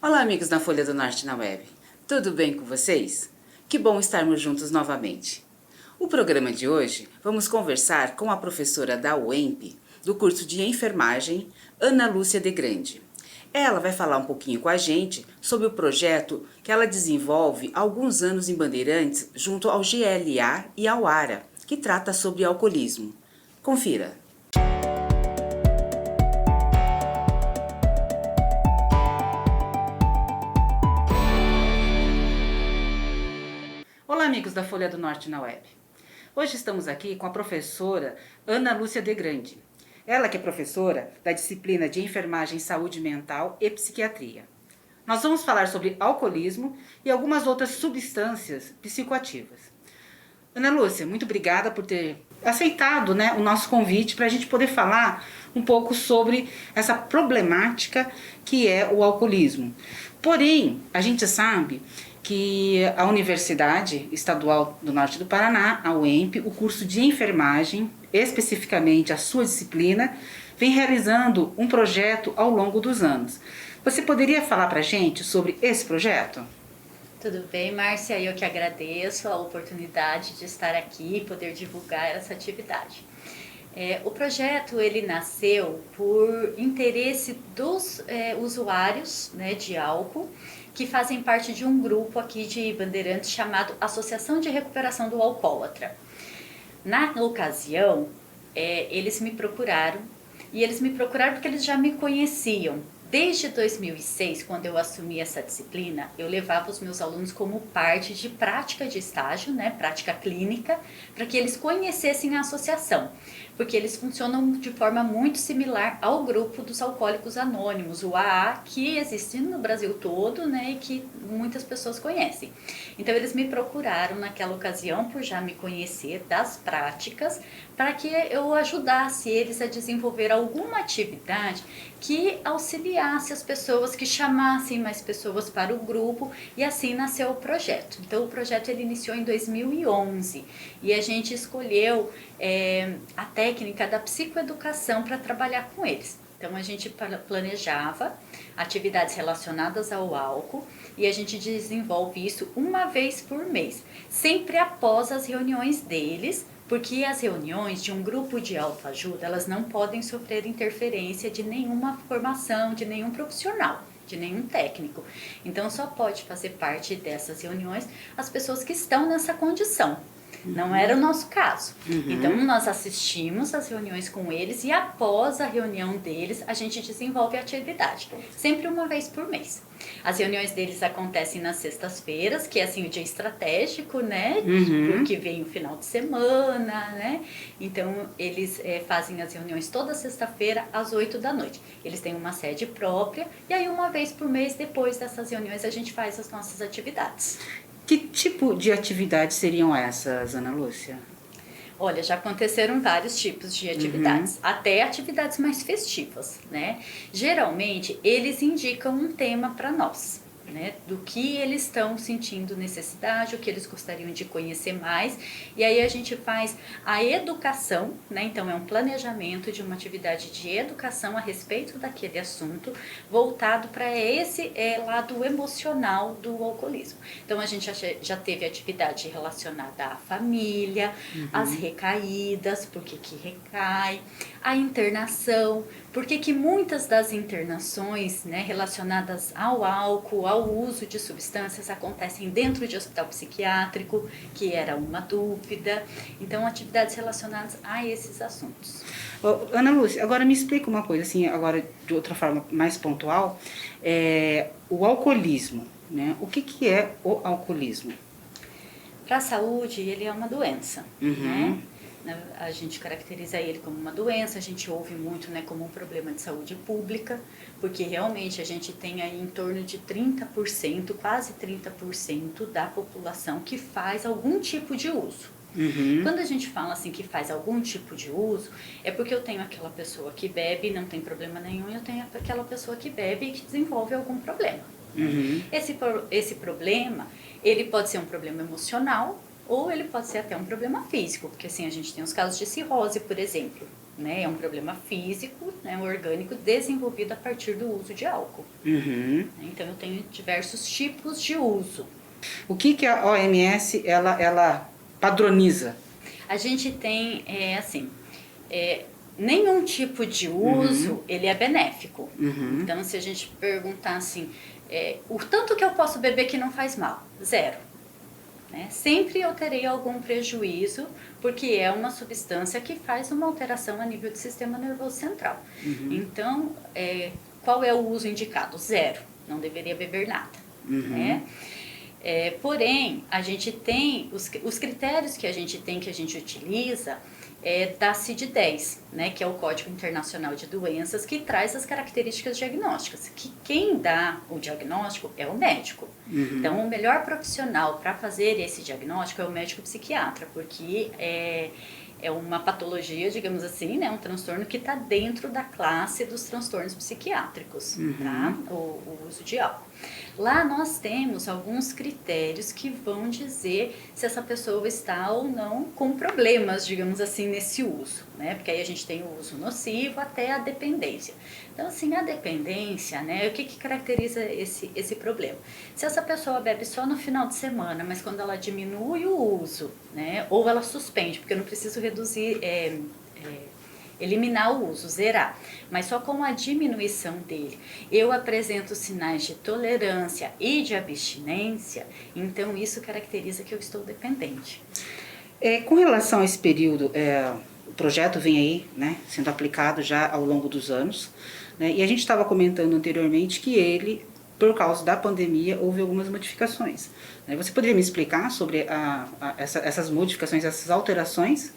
Olá, amigos da Folha do Norte na Web. Tudo bem com vocês? Que bom estarmos juntos novamente. O programa de hoje vamos conversar com a professora da UEMP, do curso de enfermagem, Ana Lúcia de Grande. Ela vai falar um pouquinho com a gente sobre o projeto que ela desenvolve há alguns anos em Bandeirantes, junto ao GLA e ao ARA, que trata sobre alcoolismo. Confira! Olá, amigos da Folha do Norte na Web. Hoje estamos aqui com a professora Ana Lúcia de Grande. Ela que é professora da disciplina de Enfermagem, Saúde Mental e Psiquiatria. Nós vamos falar sobre alcoolismo e algumas outras substâncias psicoativas. Ana Lúcia, muito obrigada por ter aceitado, o nosso convite para a gente poder falar um pouco sobre essa problemática que é o alcoolismo. Porém, a gente sabe que a Universidade Estadual do Norte do Paraná, a UEMP, o curso de enfermagem, especificamente a sua disciplina, vem realizando um projeto ao longo dos anos. Você poderia falar para a gente sobre esse projeto? Tudo bem, Márcia? Eu que agradeço a oportunidade de estar aqui e poder divulgar essa atividade. O projeto ele nasceu por interesse dos usuários de álcool que fazem parte de um grupo aqui de Bandeirantes chamado Associação de Recuperação do Alcoólatra. Na ocasião, eles me procuraram porque eles já me conheciam. Desde 2006, quando eu assumi essa disciplina, eu levava os meus alunos como parte de prática de estágio, prática clínica, para que eles conhecessem a associação, porque eles funcionam de forma muito similar ao grupo dos Alcoólicos Anônimos, o AA, que existe no Brasil todo, e que muitas pessoas conhecem. Então eles me procuraram naquela ocasião, por já me conhecer das práticas, para que eu ajudasse eles a desenvolver alguma atividade que auxiliasse as pessoas, que chamassem mais pessoas para o grupo, e assim nasceu o projeto. Então o projeto ele iniciou em 2011 e a gente escolheu a técnica da psicoeducação para trabalhar com eles. Então a gente planejava atividades relacionadas ao álcool e a gente desenvolve isso uma vez por mês, sempre após as reuniões deles, porque as reuniões de um grupo de autoajuda, elas não podem sofrer interferência de nenhuma formação, de nenhum profissional, de nenhum técnico. Então só pode fazer parte dessas reuniões as pessoas que estão nessa condição. Não era o nosso caso. Então nós assistimos às reuniões com eles e após a reunião deles a gente desenvolve a atividade, sempre uma vez por mês. As reuniões deles acontecem nas sextas-feiras, que é assim o dia estratégico, porque vem o final de semana, Então eles fazem as reuniões toda sexta-feira às 8 da noite. Eles têm uma sede própria e aí uma vez por mês, depois dessas reuniões, a gente faz as nossas atividades. Que tipo de atividades seriam essas, Ana Lúcia? Olha, já aconteceram vários tipos de atividades, até atividades mais festivas, Geralmente, eles indicam um tema para nós, do que eles estão sentindo necessidade, o que eles gostariam de conhecer mais, e aí a gente faz a educação, Então é um planejamento de uma atividade de educação a respeito daquele assunto, voltado para esse lado emocional do alcoolismo. Então a gente já teve atividade relacionada à família, às recaídas, por que recai, a internação, porque que muitas das internações relacionadas ao álcool, ao uso de substâncias acontecem dentro de hospital psiquiátrico, que era uma dúvida. Então, atividades relacionadas a esses assuntos. Ana Lúcia, agora me explica uma coisa, assim, agora de outra forma mais pontual, o alcoolismo, O que é o alcoolismo? Para a saúde, ele é uma doença, A gente caracteriza ele como uma doença, a gente ouve muito como um problema de saúde pública, porque realmente a gente tem aí em torno de 30%, quase 30% da população que faz algum tipo de uso. Quando a gente fala assim que faz algum tipo de uso, é porque eu tenho aquela pessoa que bebe e não tem problema nenhum, e eu tenho aquela pessoa que bebe e que desenvolve algum problema. Esse problema, ele pode ser um problema emocional, ou ele pode ser até um problema físico, porque assim a gente tem os casos de cirrose, por exemplo. né? É um problema físico, né? Orgânico, desenvolvido a partir do uso de álcool. Então eu tenho diversos tipos de uso. O que a OMS ela padroniza? A gente tem, nenhum tipo de uso, ele é benéfico. Então, se a gente perguntar assim, o tanto que eu posso beber que não faz mal? Zero. Né? Sempre eu terei algum prejuízo, porque é uma substância que faz uma alteração a nível do sistema nervoso central. Então, qual é o uso indicado? Zero. Não deveria beber nada. Né? Porém, a gente tem os critérios que a gente utiliza da CID-10, né, que é o Código Internacional de Doenças, que traz as características diagnósticas, que quem dá o diagnóstico é o médico. Então, o melhor profissional para fazer esse diagnóstico é o médico psiquiatra, porque é uma patologia, digamos assim, né, um transtorno que está dentro da classe dos transtornos psiquiátricos, tá? O uso de álcool. Lá nós temos alguns critérios que vão dizer se essa pessoa está ou não com problemas, digamos assim, nesse uso, né? Porque aí a gente tem o uso nocivo até a dependência. Então, assim, a dependência, né? O que caracteriza esse problema? Se essa pessoa bebe só no final de semana, mas quando ela diminui o uso, né? Ou ela suspende, porque eu não preciso reduzir, eliminar o uso, zerar, mas só com a diminuição dele eu apresento sinais de tolerância e de abstinência, então isso caracteriza que eu estou dependente. Com relação a esse período, o projeto vem aí, né, sendo aplicado já ao longo dos anos, né, e a gente estava comentando anteriormente que ele, por causa da pandemia, houve algumas modificações. Né? Você poderia me explicar sobre essas modificações, essas alterações?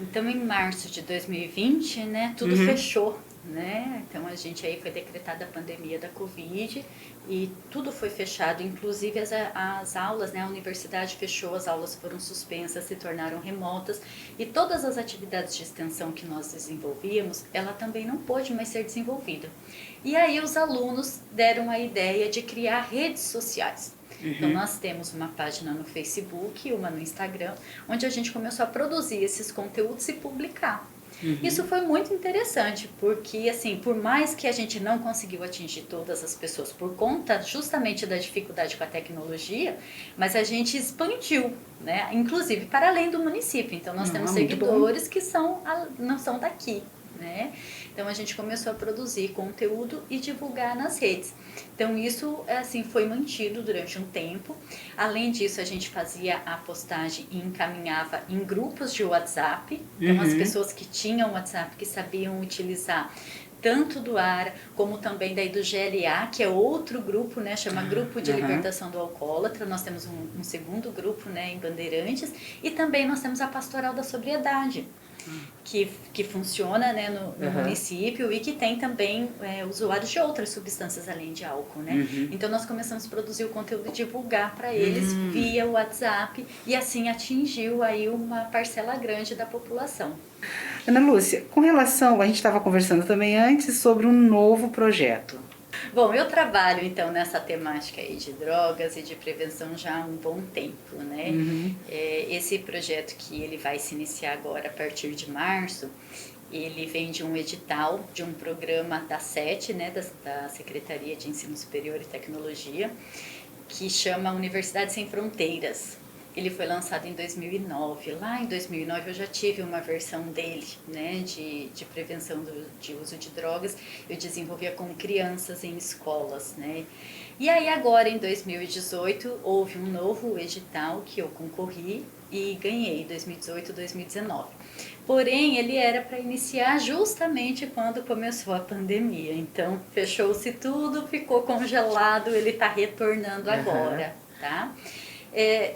Então, em março de 2020, né, tudo fechou, né? Então, a gente aí foi decretada a pandemia da Covid e tudo foi fechado, inclusive as aulas, né? A universidade fechou, as aulas foram suspensas, se tornaram remotas e todas as atividades de extensão que nós desenvolvíamos, ela também não pôde mais ser desenvolvida. E aí os alunos deram a ideia de criar redes sociais. Então, nós temos uma página no Facebook, uma no Instagram, onde a gente começou a produzir esses conteúdos e publicar. Isso foi muito interessante, porque, assim, por mais que a gente não conseguiu atingir todas as pessoas por conta justamente da dificuldade com a tecnologia, mas a gente expandiu, né? Inclusive para além do município. Então, nós temos seguidores que não são daqui, né? Então, a gente começou a produzir conteúdo e divulgar nas redes. Então, isso assim, foi mantido durante um tempo. Além disso, a gente fazia a postagem e encaminhava em grupos de WhatsApp. Então, as pessoas que tinham WhatsApp, que sabiam utilizar tanto do ARA, como também daí do GLA, que é outro grupo, né, chama Grupo de Libertação do Alcoólatra. Nós temos um segundo grupo, né, em Bandeirantes. E também nós temos a Pastoral da Sobriedade, que funciona, né, no município e que tem também usuários de outras substâncias além de álcool, né? Então nós começamos a produzir o conteúdo e divulgar para eles via WhatsApp e assim atingiu aí uma parcela grande da população. Ana Lúcia, com relação, a gente estava conversando também antes sobre um novo projeto. Bom, eu trabalho então nessa temática aí de drogas e de prevenção já há um bom tempo, né? Esse projeto que ele vai se iniciar agora a partir de março, ele vem de um edital, de um programa da SET, né, da Secretaria de Ensino Superior e Tecnologia, que chama Universidade Sem Fronteiras. Ele foi lançado em 2009. Lá em 2009 eu já tive uma versão dele, né, de prevenção de uso de drogas. Eu desenvolvia com crianças em escolas, né. E aí agora em 2018 houve um novo edital que eu concorri e ganhei, 2018, 2019. Porém, ele era para iniciar justamente quando começou a pandemia. Então, fechou-se tudo, ficou congelado, ele está retornando agora, tá?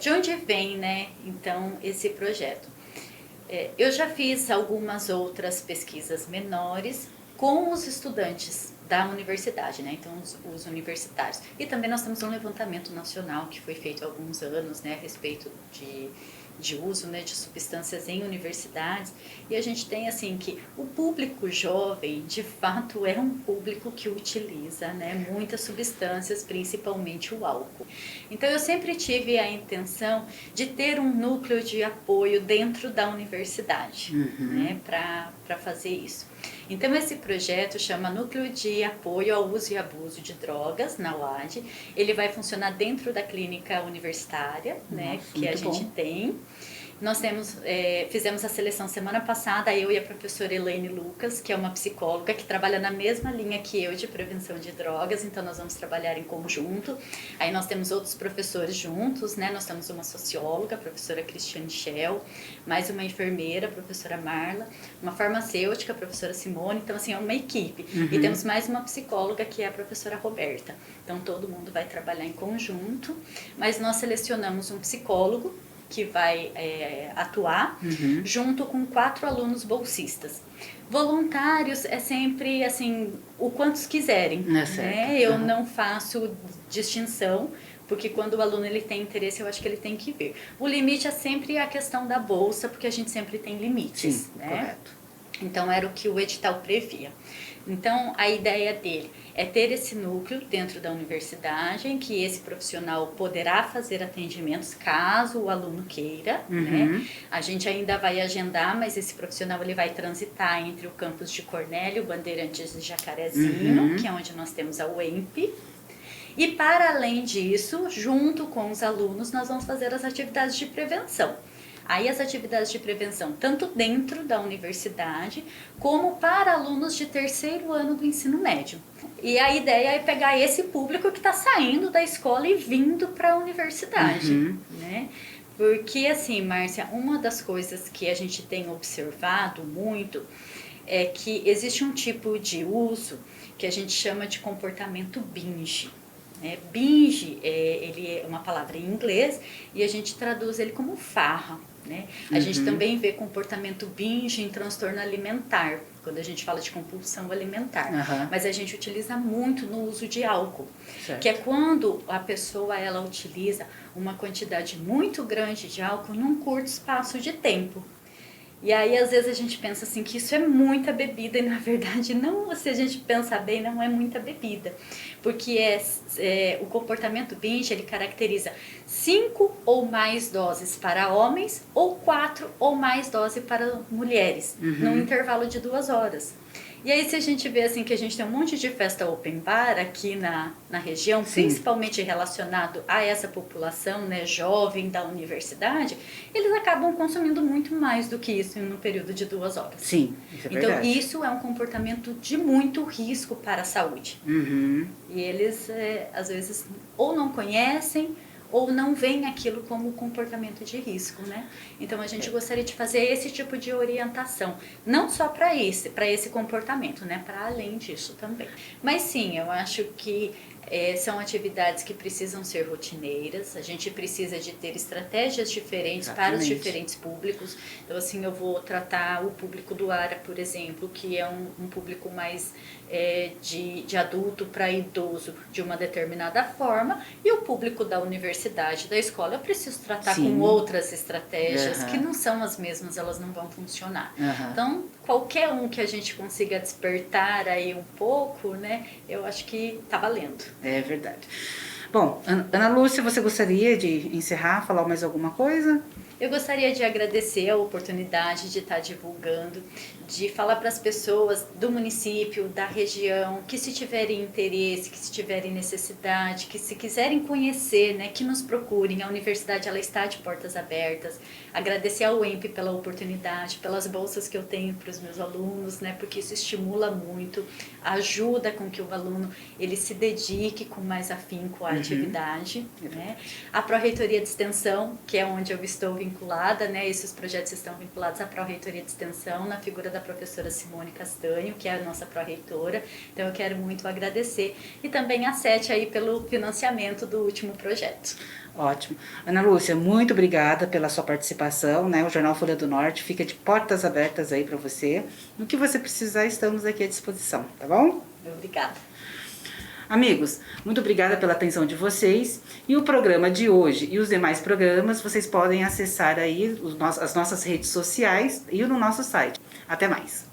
De onde vem, né, então, esse projeto? Eu já fiz algumas outras pesquisas menores com os estudantes da universidade, né, então os universitários. E também nós temos um levantamento nacional que foi feito há alguns anos, né, a respeito de uso, né, de substâncias em universidades, e a gente tem assim que o público jovem, de fato, é um público que utiliza, né, muitas substâncias, principalmente o álcool. Então eu sempre tive a intenção de ter um núcleo de apoio dentro da universidade, né, para fazer isso. Então esse projeto chama Núcleo de Apoio ao Uso e Abuso de Drogas, na UAD. Ele vai funcionar dentro da clínica universitária, né, que a gente tem. Nós fizemos a seleção semana passada, eu e a professora Elaine Lucas, que é uma psicóloga que trabalha na mesma linha que eu de prevenção de drogas, então nós vamos trabalhar em conjunto. Aí nós temos outros professores juntos, né? Nós temos uma socióloga, a professora Cristiane Schell, mais uma enfermeira, a professora Marla, uma farmacêutica, a professora Simone, então assim, é uma equipe. E temos mais uma psicóloga, que é a professora Roberta. Então todo mundo vai trabalhar em conjunto, mas nós selecionamos um psicólogo que vai atuar junto com 4 alunos bolsistas. Voluntários é sempre assim, o quantos quiserem, né? Eu não faço distinção, porque quando o aluno ele tem interesse, eu acho que ele tem que vir. O limite é sempre a questão da bolsa, porque a gente sempre tem limites. Sim, né? Correto. Então era o que o edital previa. Então a ideia dele é ter esse núcleo dentro da universidade, em que esse profissional poderá fazer atendimentos caso o aluno queira, né? A gente ainda vai agendar, mas esse profissional ele vai transitar entre o campus de Cornélio, Bandeirantes e Jacarezinho, que é onde nós temos a UEMP. E para além disso, junto com os alunos, nós vamos fazer as atividades de prevenção. Aí as atividades de prevenção, tanto dentro da universidade, como para alunos de 3º ano do ensino médio. E a ideia é pegar esse público que está saindo da escola e vindo para a universidade, né? Porque assim, Márcia, uma das coisas que a gente tem observado muito é que existe um tipo de uso que a gente chama de comportamento binge. Binge, ele é uma palavra em inglês e a gente traduz ele como farra. Né? A gente também vê comportamento binge em transtorno alimentar, quando a gente fala de compulsão alimentar. Mas a gente utiliza muito no uso de álcool, que é quando a pessoa ela utiliza uma quantidade muito grande de álcool num curto espaço de tempo. E aí, às vezes, a gente pensa assim que isso é muita bebida e, na verdade, não, se a gente pensar bem, não é muita bebida. Porque o comportamento binge, ele caracteriza 5 ou mais doses para homens ou 4 ou mais doses para mulheres, num intervalo de 2 horas. E aí, se a gente vê assim que a gente tem um monte de festa open bar aqui na região, principalmente relacionado a essa população, né, jovem da universidade, eles acabam consumindo muito mais do que isso no período de 2 horas. Sim, isso é verdade. Então, isso é um comportamento de muito risco para a saúde. E eles, às vezes, ou não conhecem, ou não veem aquilo como comportamento de risco, né? Então a gente gostaria de fazer esse tipo de orientação, não só para esse comportamento, né? Para além disso também. Mas sim, eu acho que são atividades que precisam ser rotineiras, a gente precisa de ter estratégias diferentes para os diferentes públicos. Então assim, eu vou tratar o público do ARA, por exemplo, que é um público mais de adulto para idoso de uma determinada forma, e o público da universidade, da escola, eu preciso tratar com outras estratégias que não são as mesmas, elas não vão funcionar. Então, qualquer um que a gente consiga despertar aí um pouco, né, eu acho que tá valendo. É verdade. Bom, Ana Lúcia, você gostaria de encerrar, falar mais alguma coisa? Eu gostaria de agradecer a oportunidade de estar divulgando, de falar para as pessoas do município, da região, que se tiverem interesse, que se tiverem necessidade, que se quiserem conhecer, né, que nos procurem. A universidade ela está de portas abertas. Agradecer ao UEMP pela oportunidade, pelas bolsas que eu tenho para os meus alunos, né, porque isso estimula muito, ajuda com que o aluno ele se dedique com mais afinco à atividade. Né? A Pró-Reitoria de Extensão, que é onde eu estou vinculada, né, esses projetos estão vinculados à Pró-Reitoria de Extensão, na figura da professora Simone Castanho, que é a nossa pró-reitora. Então eu quero muito agradecer. E também a SET aí pelo financiamento do último projeto. Ótimo. Ana Lúcia, muito obrigada pela sua participação, né? O Jornal Folha do Norte fica de portas abertas aí para você. No que você precisar, estamos aqui à disposição, tá bom? Obrigada. Amigos, muito obrigada pela atenção de vocês, e o programa de hoje e os demais programas vocês podem acessar aí as nossas redes sociais e no nosso site. Até mais!